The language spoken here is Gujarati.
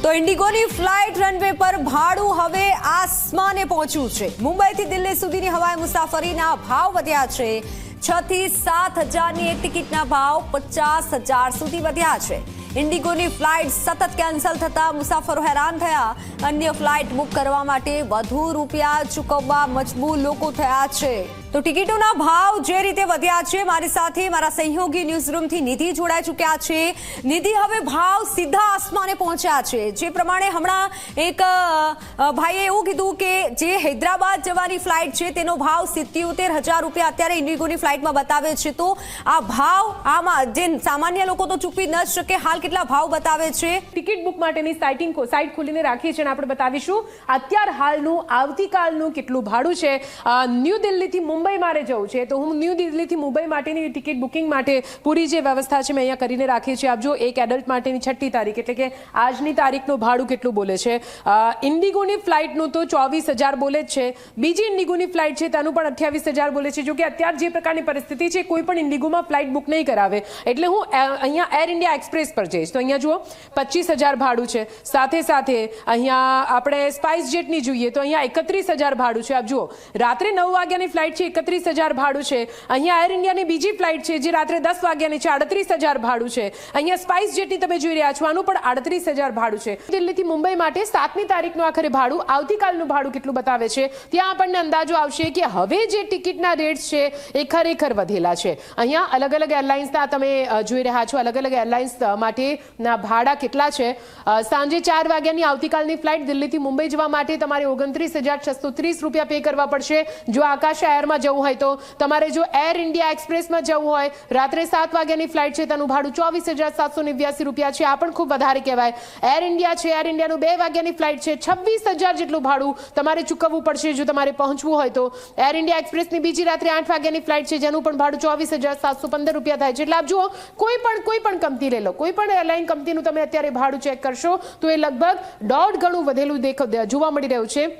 તો ઇન્ડિગોની ફ્લાઇટ રનવે પર ભાડું હવે આસમાને પહોંચ્યું છે। મુંબઈથી દિલ્હી સુધીની હવાઈ મુસાફરીના ભાવ વધ્યા છે। 6 થી 7 હજારની એક ટિકિટના ભાવ 50,000 સુધી વધ્યા છે। ઇન્ડિગોની ફ્લાઇટ સતત કેન્સલ થતા મુસાફરો હેરાન થયા। અન્ય ફ્લાઇટ બુક કરવા માટે વધુ રૂપિયા ચૂકવવા મજબૂર લોકો થયા છે। તો ટિકિટોના ભાવ જે રીતે વધ્યા છે, મારી સાથે મારા સહયોગી ન્યૂઝરૂમથી નિધિ જોડાઈ ચૂક્યા છે। નિધિ, હવે ભાવ સીધા આસમાને પહોંચ્યા છે। જે પ્રમાણે હમણાં એક ભાઈએ એવું કીધું કે જે હૈદરાબાદ જવાની ફ્લાઇટ છે તેનો ભાવ 77,000 રૂપિયા અત્યારે ઇન્ડિગોની ફ્લાઇટમાં બતાવે છે। તો આ ભાવ આમાં જે સામાન્ય લોકો તો ચૂકવી ન શકે, હાલ કેટલા ભાવ બતાવે છે? ટિકિટ બુક માટેની સાઇટ ખોલીને રાખી છે અને આપણે બતાવીશું અત્યાર હાલનું આવતીકાલનું કેટલું ભાડું છે। ન્યૂ દિલ્હીથી મુંબઈ મારે જવું છે, તો હું ન્યૂ દિલ્હીથી મુંબઈ માટેની ટિકિટ બુકિંગ માટે પૂરી જે વ્યવસ્થા છે મેં અહીંયા કરીને રાખી છે। આપ જો, એક એડલ્ટ માટેની 6મી તારીખ એટલે કે આજની તારીખનું ભાડું કેટલું બોલે છે। ઇન્ડિગોની ફ્લાઇટનું તો 24,000 બોલે જ છે। બીજી ઇન્ડિગોની ફ્લાઇટ છે તેનું પણ 28,000 બોલે છે। જો કે અત્યારે જે પ્રકારની પરિસ્થિતિ છે, કોઈ પણ ઇન્ડિગોમાં ફ્લાઇટ બુક નહીં કરાવે, એટલે હું અહીંયા એર ઇન્ડિયા એક્સપ્રેસ પર જઈશ। તો અહીંયા જુઓ 25,000 ભાડું છે। સાથે સાથે અહીંયા આપણે સ્પાઇસ જેટની જોઈએ તો અહીંયા 31,000 ભાડું છે। આપ જુઓ, રાત્રે 9 વાગ્યાની ફ્લાઇટ છે, 31,000 ભાડું છે। અહીંયા એર ઇન્ડિયાની બીજી ફ્લાઇટ છે જે રાત્રે 10 વાગ્યાની છે, 38,000 ભાડું છે। અહીંયા સ્પાઇસ જેટની તમે જોઈ રહ્યા છો, આનું પણ 38,000 ભાડું છે। દિલ્હીથી મુંબઈ માટે 7મી તારીખનું આખરે ભાડું, આવતીકાલનું ભાડું કેટલું બતાવે છે ત્યાં આપણને અંદાજો આવશે કે હવે જે ટિકિટના રેટ્સ છે એ ખરેખર વધેલા છે। અહીંયા અલગ અલગ એરલાઇન્સના તમે જોઈ રહ્યા છો, અલગ અલગ એરલાઇન્સ માટેના ભાડા કેટલા છે। સાંજે 4 વાગ્યાની આવતીકાલની ફ્લાઇટ દિલ્હીથી મુંબઈ જવા માટે તમારે 29,630 રૂપિયા પે કરવા પડશે। જો આકાશ એરમાં જવું હોય તો તમારે, જો એર ઇન્ડિયા એક્સપ્રેસમાં જવું હોય, રાત્રે 7 વાગ્યાની ફ્લાઇટ છે તેનું ભાડું 24,789 રૂપિયા છે। આ પણ ખૂબ વધારે કહેવાય। એર ઇન્ડિયા છે, એર ઇન્ડિયાનું 2 વાગ્યાની ફ્લાઇટ છે, 26,000 જેટલું ભાડું તમારે ચૂકવવું પડશે જો તમારે પહોંચવું હોય તો। એર ઇન્ડિયા એક્સપ્રેસની બીજી રાત્રે 8 વાગ્યાની ફ્લાઇટ છે જેનું પણ ભાડું 24,715 રૂપિયા થાય છે। એટલે આપ જુઓ, કોઈ પણ કંપની લઈ લો, કોઈ પણ એરલાઇન કંપનીનું તમે અત્યારે ભાડું ચેક કરશો તો એ લગભગ 1.5 ગણું વધેલું જોવા મળી રહ્યું છે।